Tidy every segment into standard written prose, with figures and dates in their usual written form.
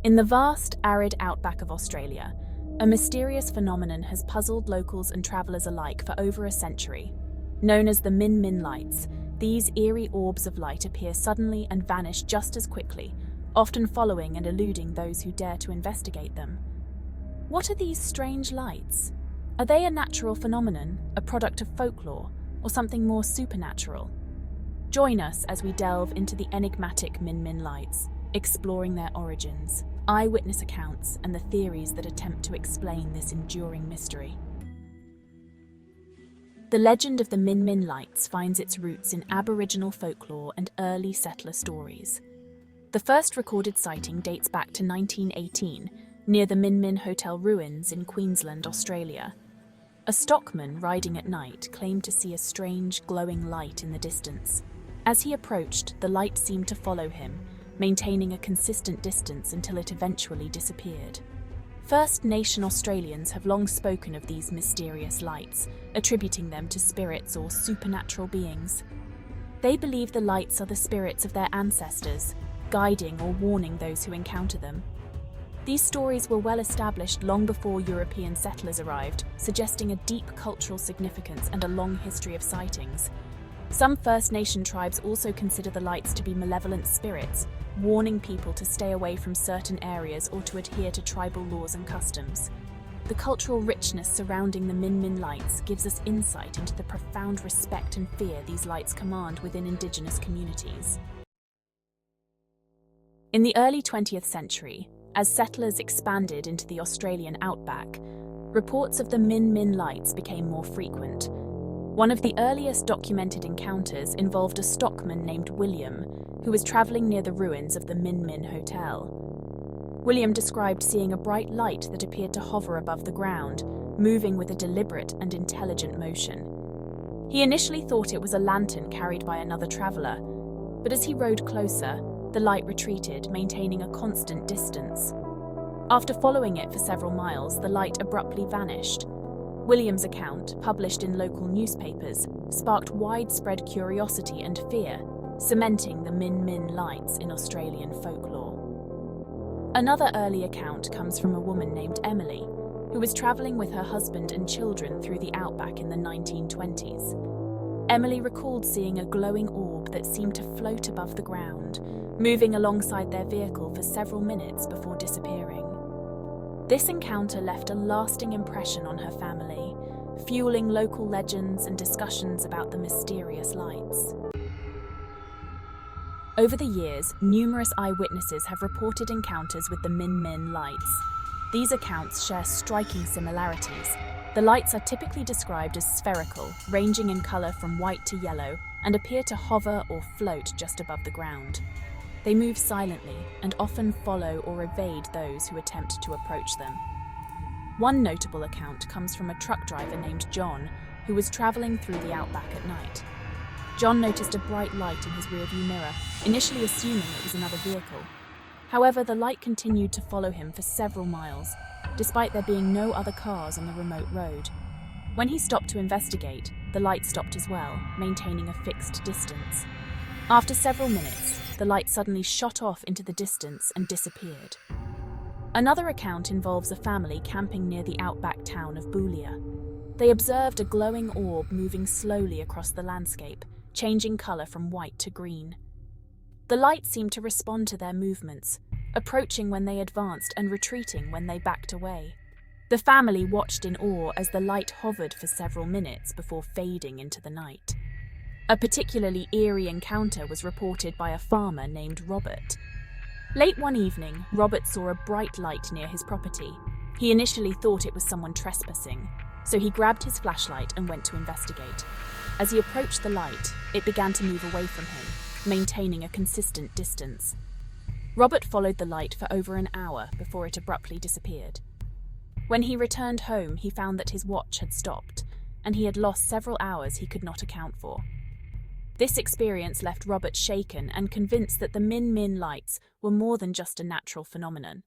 In the vast, arid outback of Australia, a mysterious phenomenon has puzzled locals and travellers alike for over a century. Known as the Min Min lights, these eerie orbs of light appear suddenly and vanish just as quickly, often following and eluding those who dare to investigate them. What are these strange lights? Are they a natural phenomenon, a product of folklore, or something more supernatural? Join us as we delve into the enigmatic Min Min lights, exploring their origins, eyewitness accounts, and the theories that attempt to explain this enduring mystery. The legend of the Min Min lights finds its roots in Aboriginal folklore and early settler stories. The first recorded sighting dates back to 1918, near the Min Min Hotel ruins in Queensland, Australia. A stockman riding at night claimed to see a strange, glowing light in the distance. As he approached, the light seemed to follow him, maintaining a consistent distance until it eventually disappeared. First Nation Australians have long spoken of these mysterious lights, attributing them to spirits or supernatural beings. They believe the lights are the spirits of their ancestors, guiding or warning those who encounter them. These stories were well established long before European settlers arrived, suggesting a deep cultural significance and a long history of sightings. Some First Nation tribes also consider the lights to be malevolent spirits, warning people to stay away from certain areas or to adhere to tribal laws and customs. The cultural richness surrounding the Min Min lights gives us insight into the profound respect and fear these lights command within Indigenous communities. In the early 20th century, as settlers expanded into the Australian outback, reports of the Min Min lights became more frequent. One of the earliest documented encounters involved a stockman named William, who was travelling near the ruins of the Min Min Hotel. William described seeing a bright light that appeared to hover above the ground, moving with a deliberate and intelligent motion. He initially thought it was a lantern carried by another traveller, but as he rode closer, the light retreated, maintaining a constant distance. After following it for several miles, the light abruptly vanished. William's account, published in local newspapers, sparked widespread curiosity and fear, cementing the Min Min lights in Australian folklore. Another early account comes from a woman named Emily, who was travelling with her husband and children through the outback in the 1920s. Emily recalled seeing a glowing orb that seemed to float above the ground, moving alongside their vehicle for several minutes before disappearing. This encounter left a lasting impression on her family, fueling local legends and discussions about the mysterious lights. Over the years, numerous eyewitnesses have reported encounters with the Min Min lights. These accounts share striking similarities. The lights are typically described as spherical, ranging in colour from white to yellow, and appear to hover or float just above the ground. They move silently and often follow or evade those who attempt to approach them. One notable account comes from a truck driver named John, who was travelling through the outback at night. John noticed a bright light in his rearview mirror, initially assuming it was another vehicle. However, the light continued to follow him for several miles, despite there being no other cars on the remote road. When he stopped to investigate, the light stopped as well, maintaining a fixed distance. After several minutes, the light suddenly shot off into the distance and disappeared. Another account involves a family camping near the outback town of Boulia. They observed a glowing orb moving slowly across the landscape, changing colour from white to green. The light seemed to respond to their movements, approaching when they advanced and retreating when they backed away. The family watched in awe as the light hovered for several minutes before fading into the night. A particularly eerie encounter was reported by a farmer named Robert. Late one evening, Robert saw a bright light near his property. He initially thought it was someone trespassing, so he grabbed his flashlight and went to investigate. As he approached the light, it began to move away from him, maintaining a consistent distance. Robert followed the light for over an hour before it abruptly disappeared. When he returned home, he found that his watch had stopped, and he had lost several hours he could not account for. This experience left Robert shaken and convinced that the Min Min lights were more than just a natural phenomenon.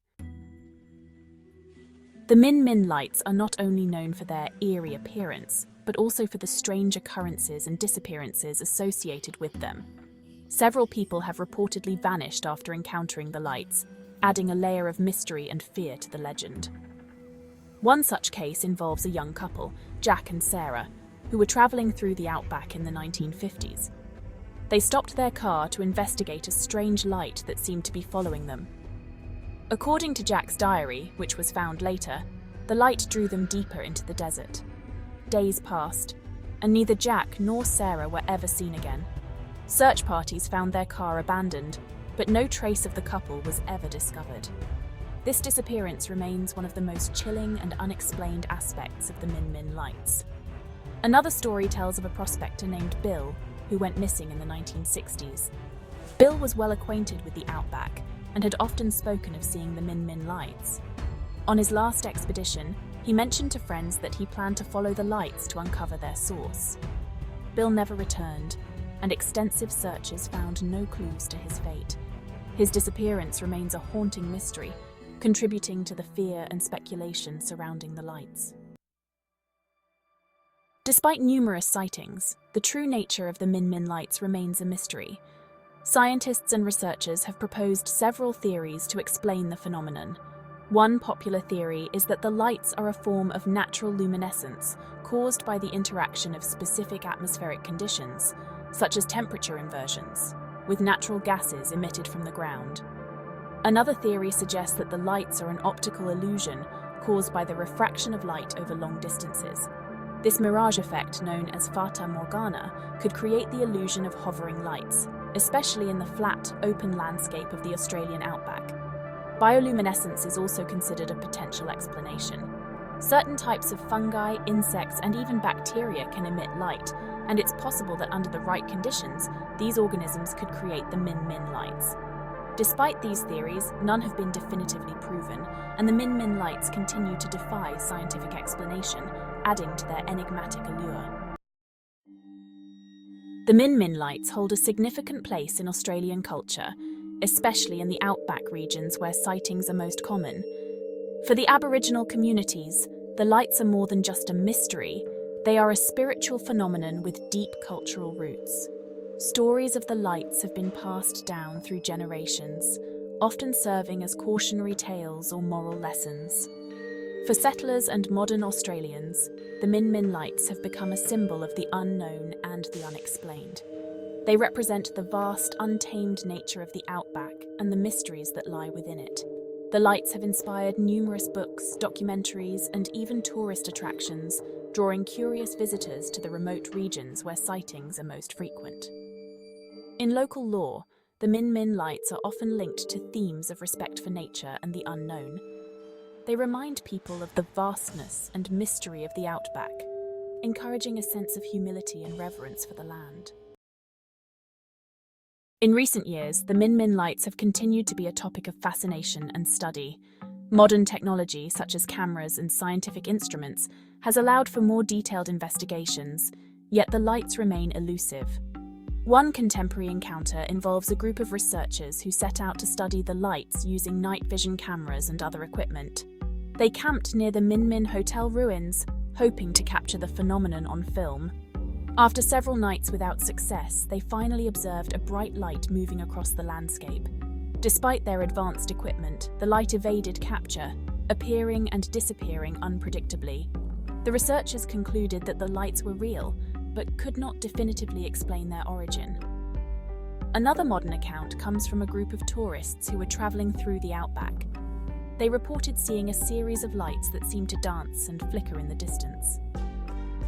The Min Min lights are not only known for their eerie appearance, but also for the strange occurrences and disappearances associated with them. Several people have reportedly vanished after encountering the lights, adding a layer of mystery and fear to the legend. One such case involves a young couple, Jack and Sarah, who were traveling through the Outback in the 1950s. They stopped their car to investigate a strange light that seemed to be following them. According to Jack's diary, which was found later, the light drew them deeper into the desert. Days passed, and neither Jack nor Sarah were ever seen again. Search parties found their car abandoned, but no trace of the couple was ever discovered. This disappearance remains one of the most chilling and unexplained aspects of the Min Min lights. Another story tells of a prospector named Bill, who went missing in the 1960s. Bill was well acquainted with the Outback and had often spoken of seeing the Min Min lights. On his last expedition, he mentioned to friends that he planned to follow the lights to uncover their source. Bill never returned, and extensive searches found no clues to his fate. His disappearance remains a haunting mystery, contributing to the fear and speculation surrounding the lights. Despite numerous sightings, the true nature of the Min Min lights remains a mystery. Scientists and researchers have proposed several theories to explain the phenomenon. One popular theory is that the lights are a form of natural luminescence caused by the interaction of specific atmospheric conditions, such as temperature inversions, with natural gases emitted from the ground. Another theory suggests that the lights are an optical illusion caused by the refraction of light over long distances. This mirage effect, known as Fata Morgana, could create the illusion of hovering lights, especially in the flat, open landscape of the Australian outback. Bioluminescence is also considered a potential explanation. Certain types of fungi, insects, and even bacteria can emit light, and it's possible that under the right conditions, these organisms could create the Min Min lights. Despite these theories, none have been definitively proven, and the Min Min lights continue to defy scientific explanation, adding to their enigmatic allure. The Min Min lights hold a significant place in Australian culture, especially in the outback regions where sightings are most common. For the Aboriginal communities, the lights are more than just a mystery. They are a spiritual phenomenon with deep cultural roots. Stories of the lights have been passed down through generations, often serving as cautionary tales or moral lessons. For settlers and modern Australians, the Min Min lights have become a symbol of the unknown and the unexplained. They represent the vast, untamed nature of the outback and the mysteries that lie within it. The lights have inspired numerous books, documentaries, and even tourist attractions, drawing curious visitors to the remote regions where sightings are most frequent. In local lore, the Min Min lights are often linked to themes of respect for nature and the unknown. They remind people of the vastness and mystery of the outback, encouraging a sense of humility and reverence for the land. In recent years, the Min Min lights have continued to be a topic of fascination and study. Modern technology, such as cameras and scientific instruments, has allowed for more detailed investigations, yet the lights remain elusive. One contemporary encounter involves a group of researchers who set out to study the lights using night vision cameras and other equipment. They camped near the Min Min Hotel ruins, hoping to capture the phenomenon on film. After several nights without success, they finally observed a bright light moving across the landscape. Despite their advanced equipment, the light evaded capture, appearing and disappearing unpredictably. The researchers concluded that the lights were real, but could not definitively explain their origin. Another modern account comes from a group of tourists who were traveling through the outback. They reported seeing a series of lights that seemed to dance and flicker in the distance.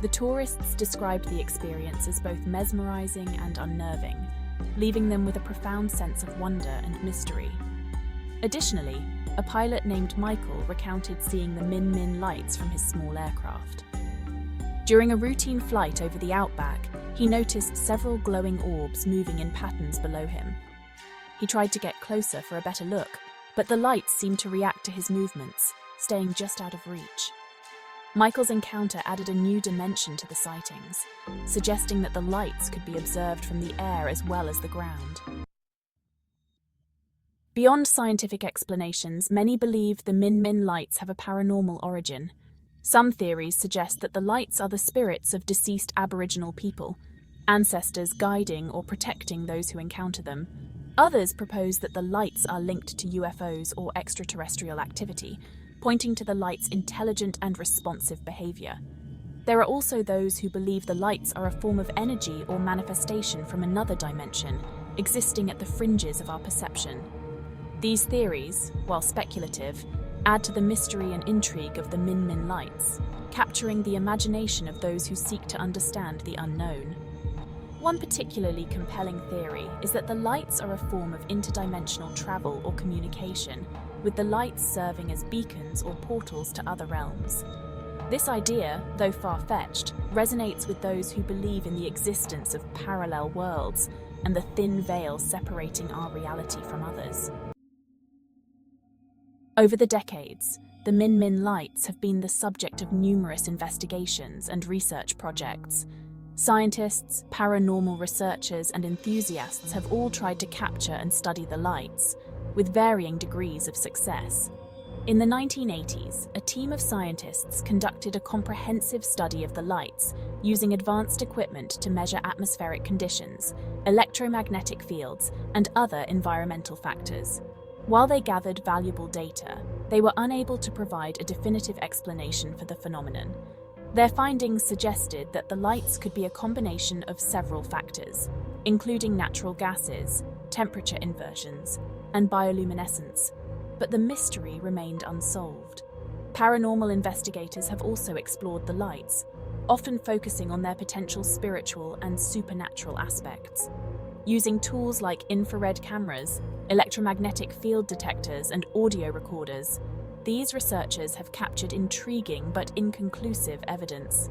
The tourists described the experience as both mesmerizing and unnerving, leaving them with a profound sense of wonder and mystery. Additionally, a pilot named Michael recounted seeing the Min Min lights from his small aircraft. During a routine flight over the outback, he noticed several glowing orbs moving in patterns below him. He tried to get closer for a better look, but the lights seemed to react to his movements, staying just out of reach. Michael's encounter added a new dimension to the sightings, suggesting that the lights could be observed from the air as well as the ground. Beyond scientific explanations, many believe the Min Min lights have a paranormal origin. Some theories suggest that the lights are the spirits of deceased Aboriginal people, ancestors guiding or protecting those who encounter them. Others propose that the lights are linked to UFOs or extraterrestrial activity, pointing to the light's intelligent and responsive behavior. There are also those who believe the lights are a form of energy or manifestation from another dimension, existing at the fringes of our perception. These theories, while speculative, add to the mystery and intrigue of the Min lights, capturing the imagination of those who seek to understand the unknown. One particularly compelling theory is that the lights are a form of interdimensional travel or communication, with the lights serving as beacons or portals to other realms. This idea, though far-fetched, resonates with those who believe in the existence of parallel worlds and the thin veil separating our reality from others. Over the decades, the Min lights have been the subject of numerous investigations and research projects. Scientists, paranormal researchers, and enthusiasts have all tried to capture and study the lights, with varying degrees of success. In the 1980s, a team of scientists conducted a comprehensive study of the lights, using advanced equipment to measure atmospheric conditions, electromagnetic fields, and other environmental factors. While they gathered valuable data, they were unable to provide a definitive explanation for the phenomenon. Their findings suggested that the lights could be a combination of several factors, including natural gases, temperature inversions, and bioluminescence, but the mystery remained unsolved. Paranormal investigators have also explored the lights, often focusing on their potential spiritual and supernatural aspects. Using tools like infrared cameras, electromagnetic field detectors, and audio recorders, these researchers have captured intriguing but inconclusive evidence.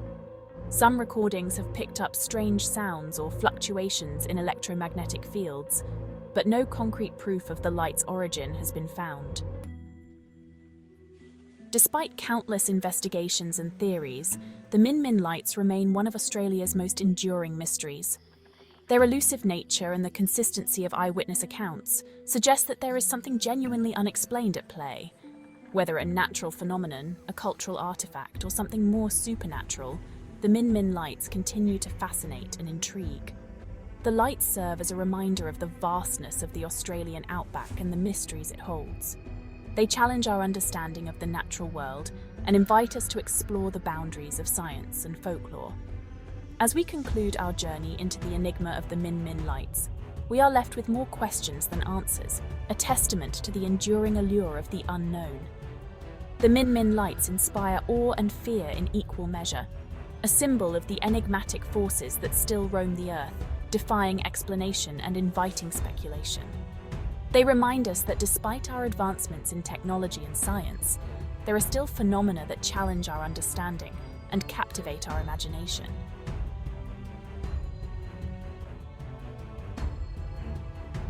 Some recordings have picked up strange sounds or fluctuations in electromagnetic fields, but no concrete proof of the light's origin has been found. Despite countless investigations and theories, the Min lights remain one of Australia's most enduring mysteries. Their elusive nature and the consistency of eyewitness accounts suggest that there is something genuinely unexplained at play. Whether a natural phenomenon, a cultural artifact, or something more supernatural, the Min lights continue to fascinate and intrigue. The lights serve as a reminder of the vastness of the Australian outback and the mysteries it holds. They challenge our understanding of the natural world and invite us to explore the boundaries of science and folklore. As we conclude our journey into the enigma of the Min lights, we are left with more questions than answers, a testament to the enduring allure of the unknown. The Min lights inspire awe and fear in equal measure, a symbol of the enigmatic forces that still roam the earth, defying explanation and inviting speculation. They remind us that despite our advancements in technology and science, there are still phenomena that challenge our understanding and captivate our imagination.